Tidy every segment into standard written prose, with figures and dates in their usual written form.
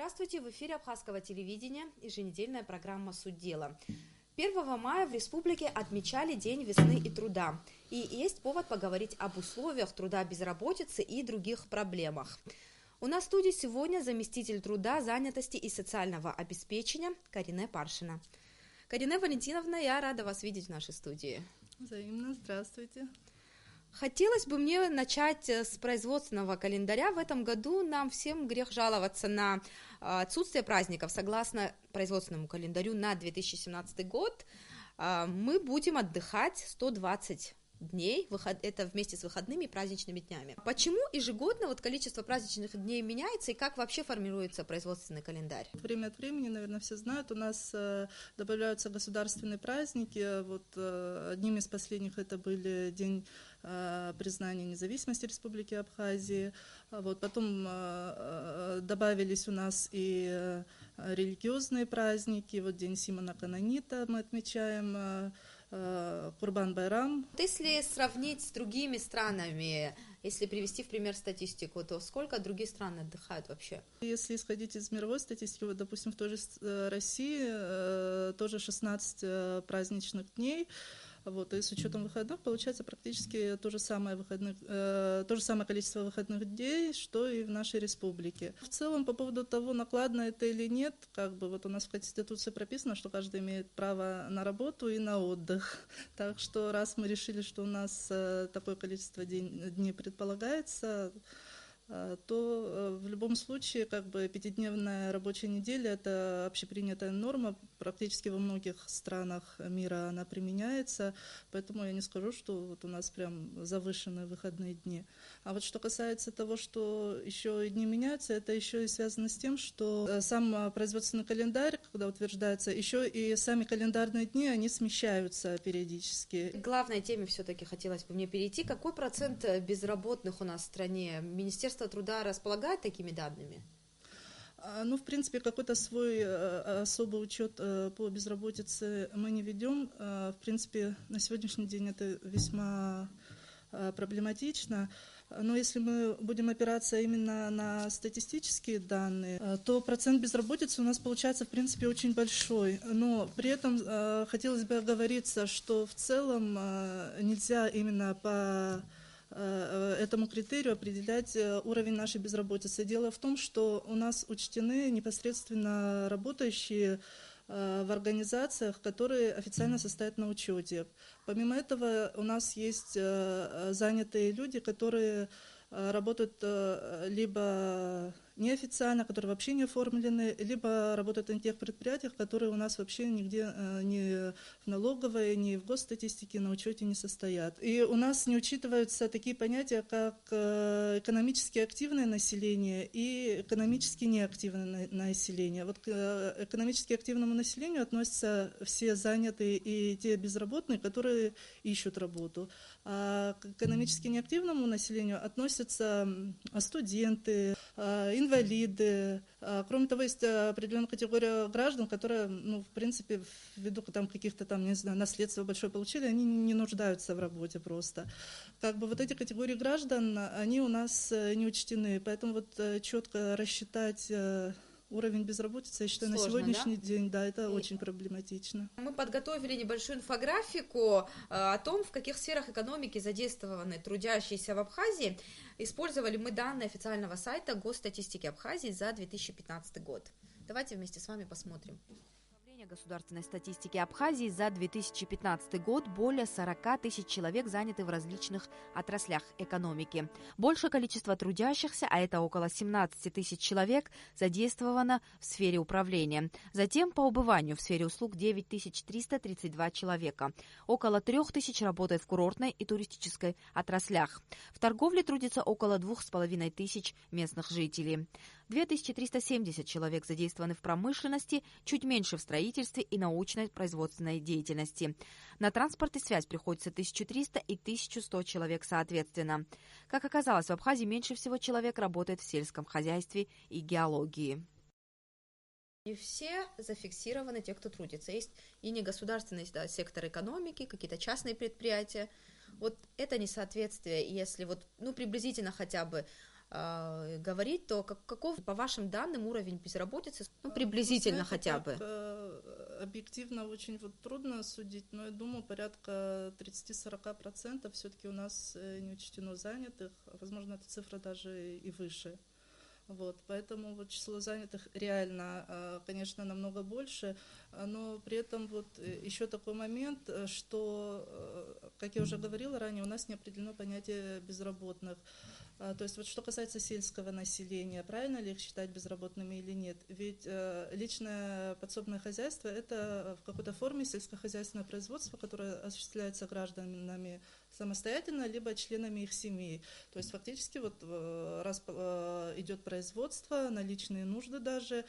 Здравствуйте, в эфире Абхазского телевидения еженедельная программа «Суть дела». 1 мая в республике отмечали День весны и труда. И есть повод поговорить об условиях труда, безработицы и других проблемах. У нас в студии сегодня заместитель труда, занятости и социального обеспечения Карине Паршина. Карине Валентиновна, я рада вас видеть в нашей студии. Взаимно, здравствуйте. Хотелось бы мне начать с производственного календаря. В этом году нам всем грех жаловаться на отсутствие праздников. Согласно производственному календарю на 2017 год мы будем отдыхать 120 дней, это вместе с выходными и праздничными днями. Почему ежегодно количество праздничных дней меняется и как вообще формируется производственный календарь? Время от времени, наверное, все знают, у нас добавляются государственные праздники. Одним из последних это были День признания независимости Республики Абхазии. Потом добавились у нас и религиозные праздники. День Симона Канонита мы отмечаем, Курбан-Байрам. Если сравнить с другими странами, если привести в пример статистику, то сколько другие страны отдыхают вообще? Если исходить из мировой статистики, допустим, в той же России тоже 16 праздничных дней. И с учетом выходных получается практически то же самое количество выходных дней, что и в нашей республике. В целом, по поводу того, накладно это или нет, у нас в Конституции прописано, что каждый имеет право на работу и на отдых. Так что раз мы решили, что у нас такое количество дней предполагается, то в любом случае пятидневная рабочая неделя – это общепринятая норма, практически во многих странах мира она применяется, поэтому я не скажу, что у нас прям завышенные выходные дни. А что касается того, что еще и дни меняются, это еще и связано с тем, что сам производственный календарь, когда утверждается, еще и сами календарные дни, они смещаются периодически. К главной теме все-таки хотелось бы мне перейти. Какой процент безработных у нас в стране? Министерство труда располагает такими данными? В принципе, какой-то свой особый учет по безработице мы не ведем. В принципе, на сегодняшний день это весьма проблематично. Но если мы будем опираться именно на статистические данные, то процент безработицы у нас получается, в принципе, очень большой. Но при этом хотелось бы оговориться, что в целом нельзя именно по этому критерию определять уровень нашей безработицы. Дело в том, что у нас учтены непосредственно работающие в организациях, которые официально состоят на учете. Помимо этого, у нас есть занятые люди, которые работают либо неофициально, которые вообще не оформлены, либо работают на тех предприятиях, которые у нас вообще нигде ни в налоговой, ни в госстатистике на учете не состоят. И у нас не учитываются такие понятия, как экономически активное население и экономически неактивное население. К экономически активному населению относятся все занятые и те безработные, которые ищут работу. А к экономически неактивному населению относятся студенты, инвалиды. Кроме того, есть определенная категория граждан, которые, в принципе, ввиду каких-то наследства большое получили, они не нуждаются в работе просто. Эти категории граждан, они у нас не учтены, поэтому четко рассчитать уровень безработицы, я считаю, сложно, на сегодняшний день, это очень проблематично. Мы подготовили небольшую инфографику о том, в каких сферах экономики задействованы трудящиеся в Абхазии. Использовали мы данные официального сайта Госстатистики Абхазии за 2015 год. Давайте вместе с вами посмотрим. Государственной статистики Абхазии за 2015 год более 40 тысяч человек заняты в различных отраслях экономики. Большее количество трудящихся, а это около 17 тысяч человек, задействовано в сфере управления. Затем по убыванию в сфере услуг 9332 человека. Около 3000 работает в курортной и туристической отраслях. В торговле трудится около 2500 местных жителей. 2370 человек задействованы в промышленности, чуть меньше в строительстве и научной производственной деятельности. На транспорт и связь приходится 1300 и 1100 человек соответственно. Как оказалось, в Абхазии меньше всего человек работает в сельском хозяйстве и геологии. Не все зафиксированы те, кто трудится. Есть и негосударственный сектор экономики, какие-то частные предприятия. Это несоответствие, если приблизительно хотя бы говорить, то каков, по вашим данным, уровень безработицы, ну, приблизительно хотя бы? Объективно очень вот трудно судить, но я думаю, порядка 30-40% все-таки у нас не учтено занятых, возможно, эта цифра даже и выше. Вот, поэтому вот число занятых реально, конечно, намного больше, но при этом вот еще такой момент, что, как я уже говорила ранее, у нас не определено понятие безработных. То есть вот что касается сельского населения, правильно ли их считать безработными или нет? Ведь личное подсобное хозяйство – это в какой-то форме сельскохозяйственное производство, которое осуществляется гражданами самостоятельно, либо членами их семей. То есть фактически вот раз идет производство на личные нужды даже,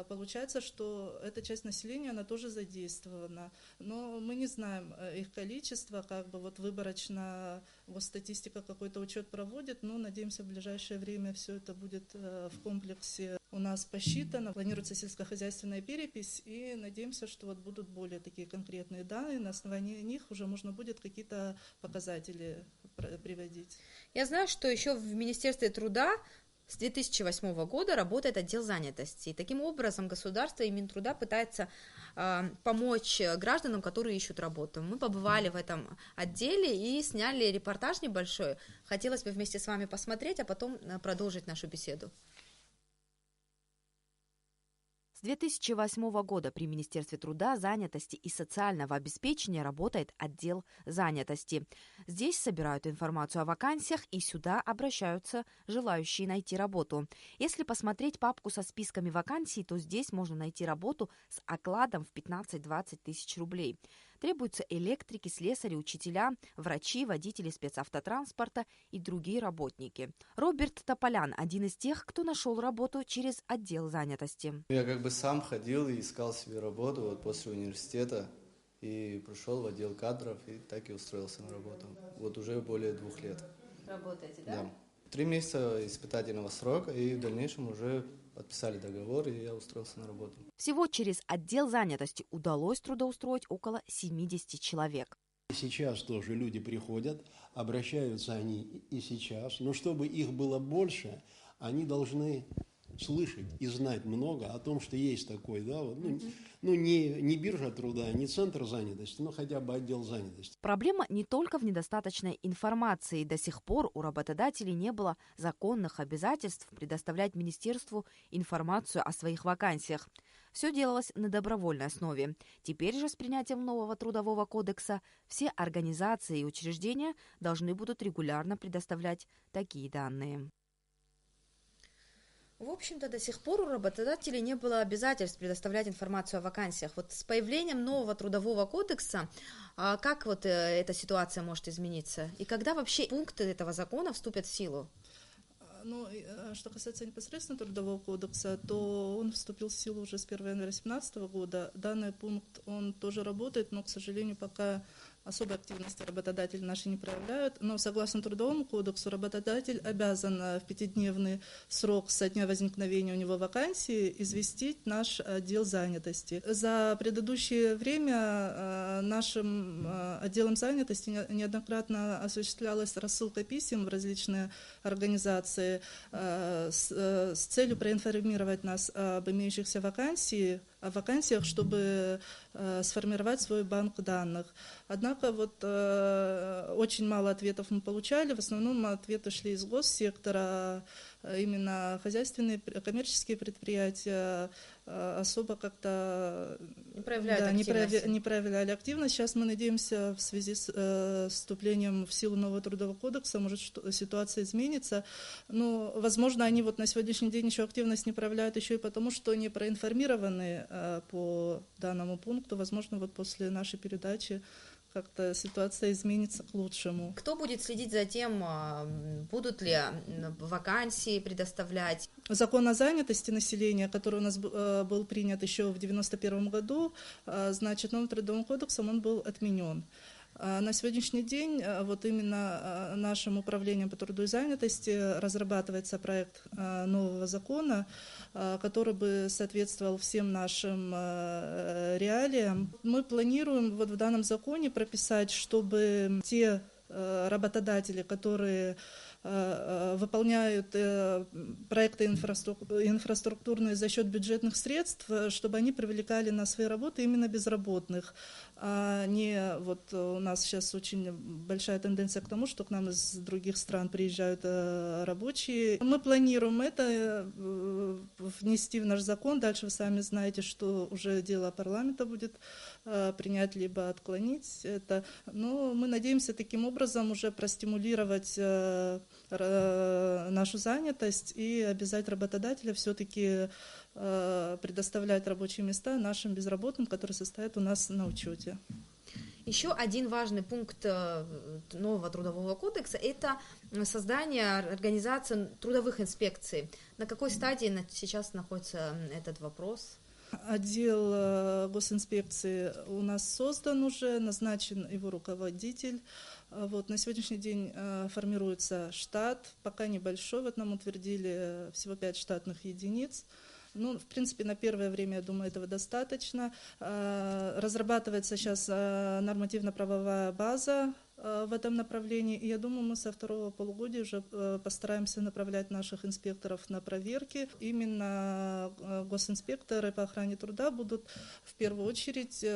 получается, что эта часть населения, она тоже задействована. Но мы не знаем их количество, как бы вот выборочно госстатистика какой-то учет проводит, но надеемся, в ближайшее время все это будет в комплексе у нас посчитано. Планируется сельскохозяйственная перепись, и надеемся, что вот будут более такие конкретные данные, на основании них уже можно будет какие-то показатели приводить. Я знаю, что еще в Министерстве труда с 2008 года работает отдел занятости. И таким образом государство и Минтруда пытается помочь гражданам, которые ищут работу. Мы побывали в этом отделе и сняли репортаж небольшой. Хотелось бы вместе с вами посмотреть, а потом продолжить нашу беседу. С 2008 года при Министерстве труда, занятости и социального обеспечения работает отдел занятости. Здесь собирают информацию о вакансиях и сюда обращаются желающие найти работу. Если посмотреть папку со списками вакансий, то здесь можно найти работу с окладом в 15-20 тысяч рублей. Требуются электрики, слесари, учителя, врачи, водители спецавтотранспорта и другие работники. Роберт Тополян – один из тех, кто нашел работу через отдел занятости. Я как бы сам ходил и искал себе работу вот после университета и пришел в отдел кадров и так и устроился на работу. Вот уже более 2 лет. Работаете, да? Да. 3 месяца испытательного срока, и в дальнейшем уже подписали договор, и я устроился на работу. Всего через отдел занятости удалось трудоустроить около 70 человек. Сейчас тоже люди приходят, обращаются они и сейчас, но чтобы их было больше, они должны слышать и знать много о том, что есть такой, да, вот, не биржа труда, не центр занятости, но хотя бы отдел занятости. Проблема не только в недостаточной информации. До сих пор у работодателей не было законных обязательств предоставлять министерству информацию о своих вакансиях. Все делалось на добровольной основе. Теперь же с принятием нового трудового кодекса все организации и учреждения должны будут регулярно предоставлять такие данные. В общем-то, до сих пор у работодателей не было обязательств предоставлять информацию о вакансиях. Вот с появлением нового трудового кодекса, как вот эта ситуация может измениться? И когда вообще пункты этого закона вступят в силу? Ну, что касается непосредственно Трудового кодекса, то он вступил в силу уже с 1 января 2017 года. Данный пункт, он тоже работает, но, к сожалению, пока особой активности работодатели наши не проявляют. Но согласно Трудовому кодексу работодатель обязан в 5-дневный срок со дня возникновения у него вакансии известить наш отдел занятости. За предыдущее время нашим отделом занятости неоднократно осуществлялась рассылка писем в различные организации с целью проинформировать нас об имеющихся вакансиях, чтобы сформировать свой банк данных. Однако вот очень мало ответов мы получали, в основном ответы шли из госсектора, именно хозяйственные, коммерческие предприятия особо как-то не проявляли активность. Сейчас мы надеемся, в связи с вступлением в силу нового Трудового кодекса, может, ситуация изменится. Но, возможно, они вот на сегодняшний день еще активность не проявляют еще и потому, что не проинформированы по данному пункту. Возможно, вот после нашей передачи как-то ситуация изменится к лучшему. Кто будет следить за тем, будут ли вакансии предоставлять? Закон о занятости населения, который у нас был принят еще в 1991 году, значит, новым Трудовым кодексом он был отменен. На сегодняшний день вот именно нашим управлением по труду и занятости разрабатывается проект нового закона, который бы соответствовал всем нашим реалиям. Мы планируем вот в данном законе прописать, чтобы те работодатели, которые выполняют проекты инфраструктурные за счет бюджетных средств, чтобы они привлекали на свои работы именно безработных. А не вот у нас сейчас очень большая тенденция к тому, что к нам из других стран приезжают рабочие. Мы планируем это внести в наш закон. Дальше вы сами знаете, что уже дело парламента будет принять либо отклонить это. Но мы надеемся таким образом уже простимулировать нашу занятость и обязать работодателя все-таки предоставлять рабочие места нашим безработным, которые состоят у нас на учете. Еще один важный пункт нового трудового кодекса – это создание организации трудовых инспекций. На какой стадии сейчас находится этот вопрос? Отдел госинспекции у нас создан уже, назначен его руководитель. Вот, на сегодняшний день формируется штат, пока небольшой, вот нам утвердили всего 5 штатных единиц. Ну, в принципе, на первое время, я думаю, этого достаточно. Разрабатывается сейчас нормативно-правовая база в этом направлении, и я думаю, мы со второго полугодия уже постараемся направлять наших инспекторов на проверки. Именно госинспекторы по охране труда будут в первую очередь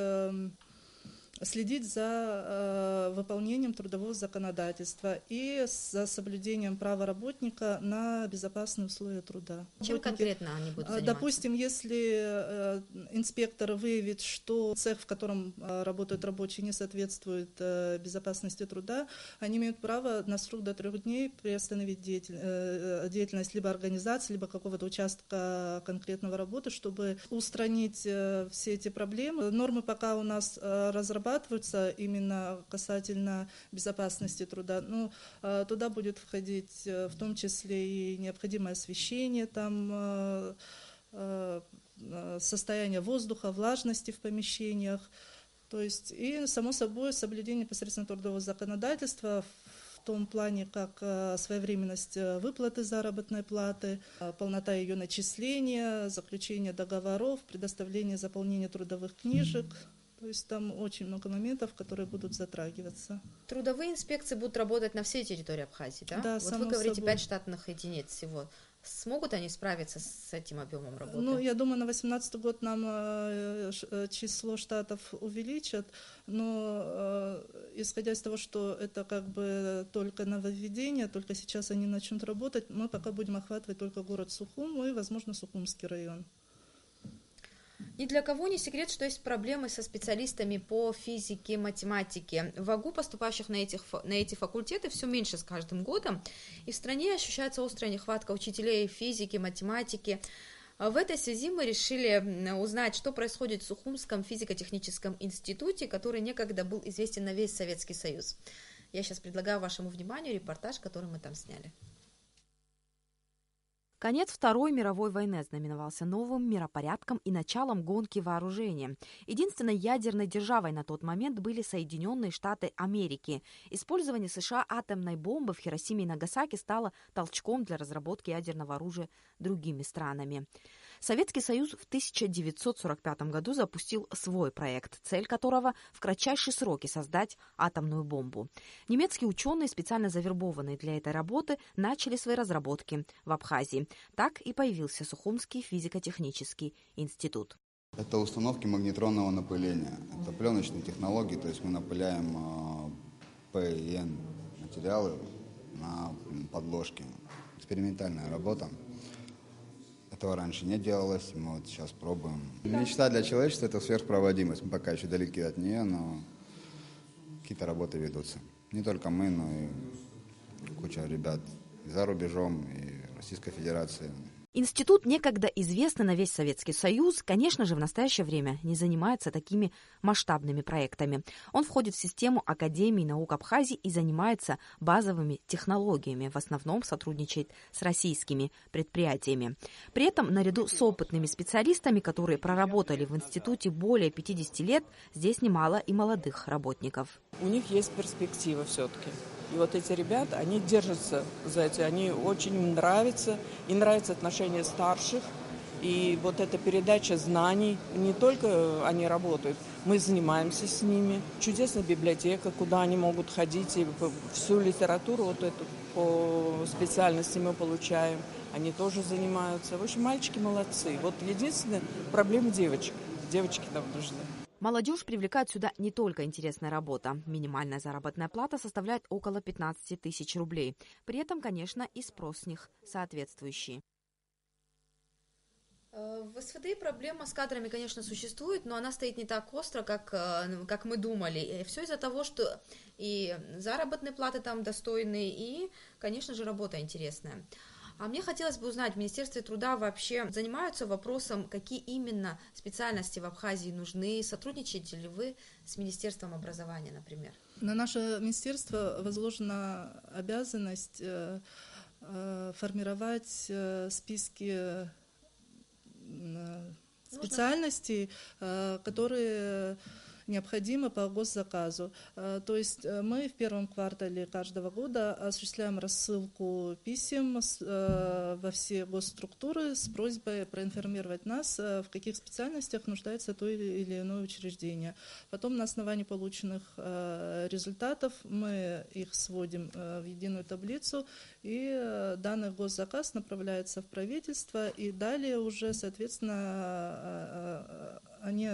следить за выполнением трудового законодательства и за соблюдением права работника на безопасные условия труда. Чем конкретно они будут заниматься? Допустим, если инспектор выявит, что цех, в котором работают рабочие, не соответствует безопасности труда, они имеют право на срок до 3 дней приостановить деятельность либо организации, либо какого-то участка конкретного работы, чтобы устранить все эти проблемы. Нормы пока у нас разрабатываются именно касательно безопасности труда. Ну, туда будет входить в том числе и необходимое освещение, там, состояние воздуха, влажности в помещениях. То есть, и, само собой, соблюдение непосредственно трудового законодательства в том плане, как своевременность выплаты заработной платы, полнота ее начисления, заключение договоров, предоставление заполнения трудовых книжек. То есть там очень много моментов, которые будут затрагиваться. Трудовые инспекции будут работать на всей территории Абхазии, да? Да, вот вы говорите, 5 штатных единиц всего. Смогут они справиться с этим объемом работы? Ну, я думаю, на 2018 год нам число штатов увеличат, но исходя из того, что это как бы только нововведение, только сейчас они начнут работать, мы пока будем охватывать только город Сухум и, возможно, Сухумский район. Ни для кого не секрет, что есть проблемы со специалистами по физике, математике. В ВАГУ поступающих на эти факультеты все меньше с каждым годом, и в стране ощущается острая нехватка учителей физики, математики. В этой связи мы решили узнать, что происходит в Сухумском физико-техническом институте, который некогда был известен на весь Советский Союз. Я сейчас предлагаю вашему вниманию репортаж, который мы там сняли. Конец Второй мировой войны знаменовался новым миропорядком и началом гонки вооружения. Единственной ядерной державой на тот момент были Соединенные Штаты Америки. Использование США атомной бомбы в Хиросиме и Нагасаки стало толчком для разработки ядерного оружия другими странами. Советский Союз в 1945 году запустил свой проект, цель которого в кратчайшие сроки создать атомную бомбу. Немецкие ученые, специально завербованные для этой работы, начали свои разработки в Абхазии. Так и появился Сухумский физико-технический институт. Это установки магнетронного напыления. Это пленочные технологии, то есть мы напыляем П и Н материалы на подложке. Экспериментальная работа. Этого раньше не делалось, мы вот сейчас пробуем. Мечта для человечества – это сверхпроводимость. Мы пока еще далеки от нее, но какие-то работы ведутся. Не только мы, но и куча ребят и за рубежом, и в Российской Федерации. Институт, некогда известный на весь Советский Союз, конечно же, в настоящее время не занимается такими масштабными проектами. Он входит в систему Академии наук Абхазии и занимается базовыми технологиями, в основном сотрудничает с российскими предприятиями. При этом, наряду с опытными специалистами, которые проработали в институте более 50 лет, здесь немало и молодых работников. У них есть перспектива все-таки. И вот эти ребята, они держатся за эти, они очень им нравятся, и нравится отношение старших, И вот эта передача знаний, не только они работают, мы занимаемся с ними. Чудесная библиотека, куда они могут ходить, и всю литературу вот эту по специальности мы получаем. Они тоже занимаются. В общем, мальчики молодцы. Вот единственная проблема девочек. Девочки нам нужны. Молодежь привлекает сюда не только интересная работа. Минимальная заработная плата составляет около 15 тысяч рублей. При этом, конечно, и спрос с них соответствующий. В СВД проблема с кадрами, конечно, существует, но она стоит не так остро, как мы думали. Все из-за того, что и заработные платы там достойные, и, конечно же, работа интересная. А мне хотелось бы узнать, в Министерстве труда вообще занимаются вопросом, какие именно специальности в Абхазии нужны, сотрудничаете ли вы с Министерством образования, например? На наше министерство возложена обязанность формировать списки специальностей, которые необходимы по госзаказу. То есть мы в первом квартале каждого года осуществляем рассылку писем во все госструктуры с просьбой проинформировать нас, в каких специальностях нуждается то или иное учреждение. Потом на основании полученных результатов мы их сводим в единую таблицу, и данный госзаказ направляется в правительство, и далее уже, соответственно, они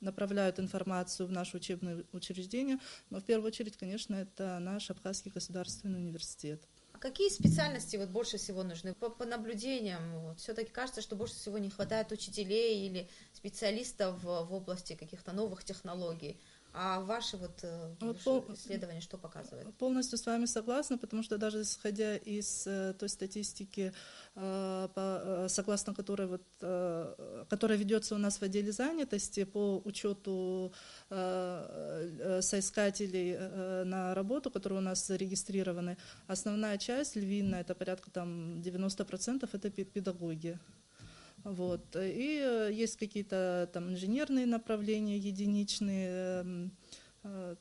направляют информацию в наши учебные учреждения, но в первую очередь, конечно, это наш Абхазский государственный университет. А какие специальности вот больше всего нужны? По наблюдениям, вот, все-таки кажется, что больше всего не хватает учителей или специалистов в области каких-то новых технологий. А ваши исследования что показывают? Полностью с вами согласна, потому что даже исходя из той статистики, согласно которой, которая ведется у нас в отделе занятости по учету соискателей на работу, которые у нас зарегистрированы, основная часть, львиная, это порядка 90%, это педагоги. Вот. И есть какие-то там инженерные направления единичные,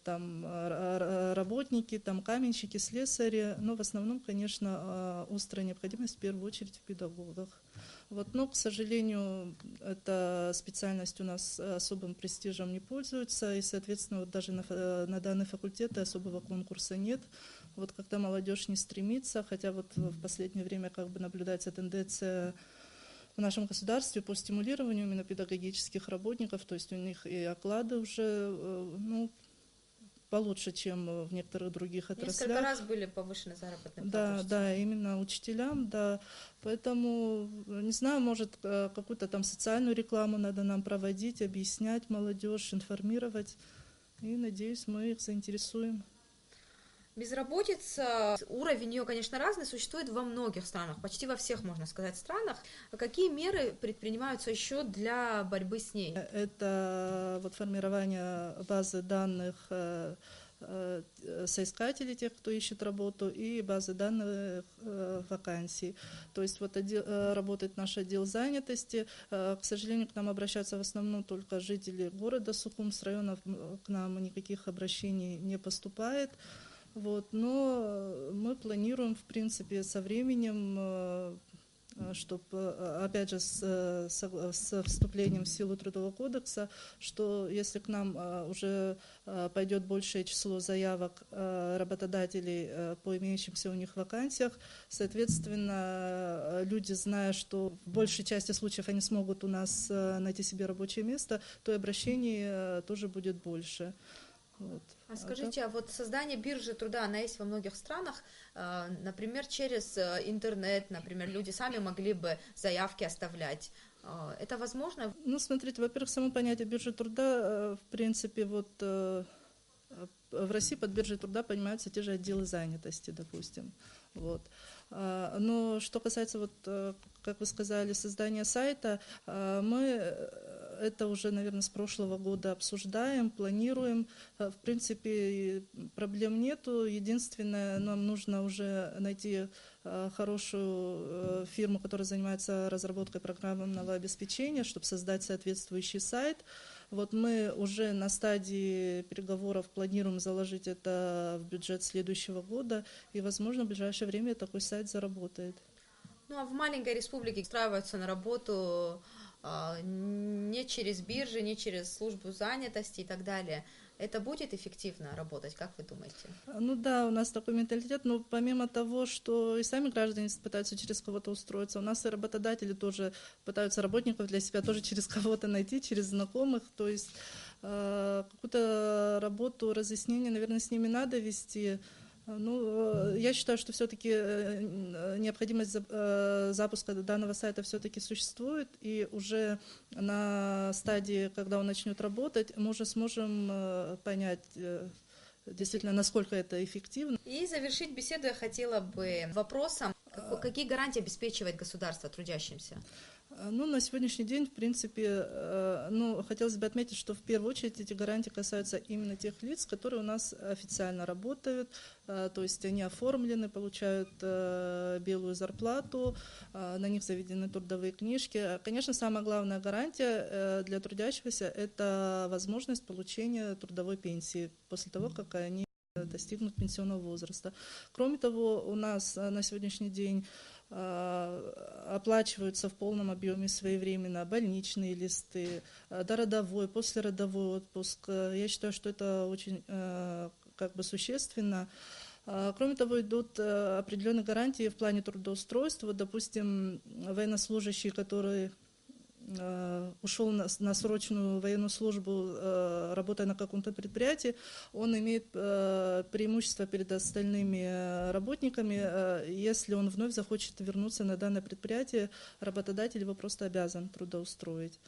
там работники, там каменщики, слесари, но в основном, конечно, острая необходимость в первую очередь в педагогах. Вот. Но, к сожалению, эта специальность у нас особым престижем не пользуется, и, соответственно, вот даже на данные факультеты особого конкурса нет. Вот когда молодежь не стремится, хотя вот в последнее время как бы наблюдается тенденция в нашем государстве по стимулированию именно педагогических работников, то есть у них и оклады уже получше, чем в некоторых других отраслях. Несколько раз были повышены заработные платы. Да, именно учителям, да. Поэтому, не знаю, может, какую-то там социальную рекламу надо нам проводить, объяснять молодежь, информировать. И, надеюсь, мы их заинтересуем. Безработица, уровень ее, конечно, разный, существует во многих странах, почти во всех, можно сказать, странах. А какие меры предпринимаются еще для борьбы с ней? Это вот формирование базы данных соискателей, тех, кто ищет работу, и базы данных вакансий. То есть вот работает наш отдел занятости. К сожалению, к нам обращаются в основном только жители города Сухум, с районов к нам никаких обращений не поступает. Вот, но мы планируем, в принципе, со временем, чтобы, опять же, с вступлением в силу Трудового кодекса, что если к нам уже пойдет большее число заявок работодателей по имеющимся у них вакансиях, соответственно, люди, зная, что в большей части случаев они смогут у нас найти себе рабочее место, то и обращений тоже будет больше. Вот. А скажите, а вот создание биржи труда, она есть во многих странах, например, через интернет, например, люди сами могли бы заявки оставлять. Это возможно? Ну, смотрите, во-первых, само понятие биржи труда, в принципе, вот в России под биржей труда понимаются те же отделы занятости, допустим. Вот. Но что касается, вот, как вы сказали, создания сайта, мы это уже, наверное, с прошлого года обсуждаем, планируем. В принципе, проблем нету. Единственное, нам нужно уже найти хорошую фирму, которая занимается разработкой программного обеспечения, чтобы создать соответствующий сайт. Вот мы уже на стадии переговоров планируем заложить это в бюджет следующего года, и, возможно, в ближайшее время такой сайт заработает. Ну а в маленькой республике устраиваются на работу не через биржи, не через службу занятости и так далее. Это будет эффективно работать, как вы думаете? Ну да, у нас такой менталитет, но помимо того, что и сами граждане пытаются через кого-то устроиться, у нас и работодатели тоже пытаются работников для себя тоже через кого-то найти, через знакомых, то есть какую-то работу, разъяснение, наверное, с ними надо вести. Ну, я считаю, что все-таки необходимость запуска данного сайта все-таки существует, и уже на стадии, когда он начнет работать, мы уже сможем понять действительно, насколько это эффективно. И завершить беседу я хотела бы вопросом, какие гарантии обеспечивает государство трудящимся? Ну, на сегодняшний день, в принципе, хотелось бы отметить, что в первую очередь эти гарантии касаются именно тех лиц, которые у нас официально работают, то есть они оформлены, получают белую зарплату, на них заведены трудовые книжки. Конечно, самая главная гарантия для трудящегося – это возможность получения трудовой пенсии после того, как они достигнут пенсионного возраста. Кроме того, у нас на сегодняшний день оплачиваются в полном объеме своевременно больничные листы, дородовой, послеродовой отпуск. Я считаю, что это очень существенно. Кроме того, идут определенные гарантии в плане трудоустройства. Вот, допустим, военнослужащий, который ушел на срочную военную службу, работая на каком-то предприятии, он имеет преимущество перед остальными работниками. Если он вновь захочет вернуться на данное предприятие, работодатель его просто обязан трудоустроить.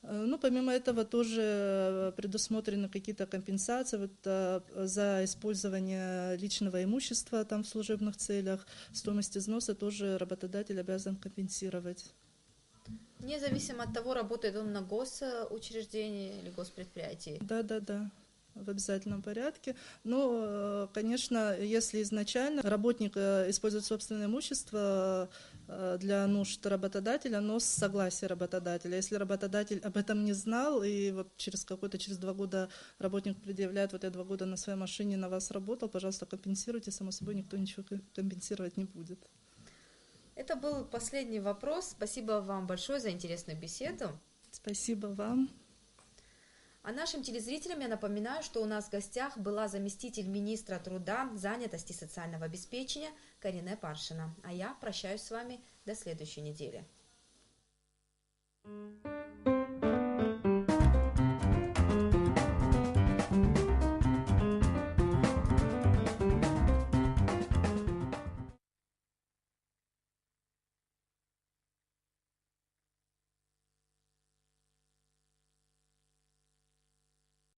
Ну, помимо этого тоже предусмотрены какие-то компенсации за использование личного имущества там, в служебных целях. Стоимость износа тоже работодатель обязан компенсировать. Независимо от того, работает он на госучреждении или госпредприятии? Да, в обязательном порядке. Но, конечно, если изначально работник использует собственное имущество для нужд работодателя, но с согласия работодателя. Если работодатель об этом не знал, и вот через 2 года работник предъявляет, вот я 2 года на своей машине на вас работал, пожалуйста, компенсируйте, само собой никто ничего компенсировать не будет. Это был последний вопрос. Спасибо вам большое за интересную беседу. Спасибо вам. А нашим телезрителям я напоминаю, что у нас в гостях была заместитель министра труда, занятости и социального обеспечения Карине Паршина. А я прощаюсь с вами до следующей недели.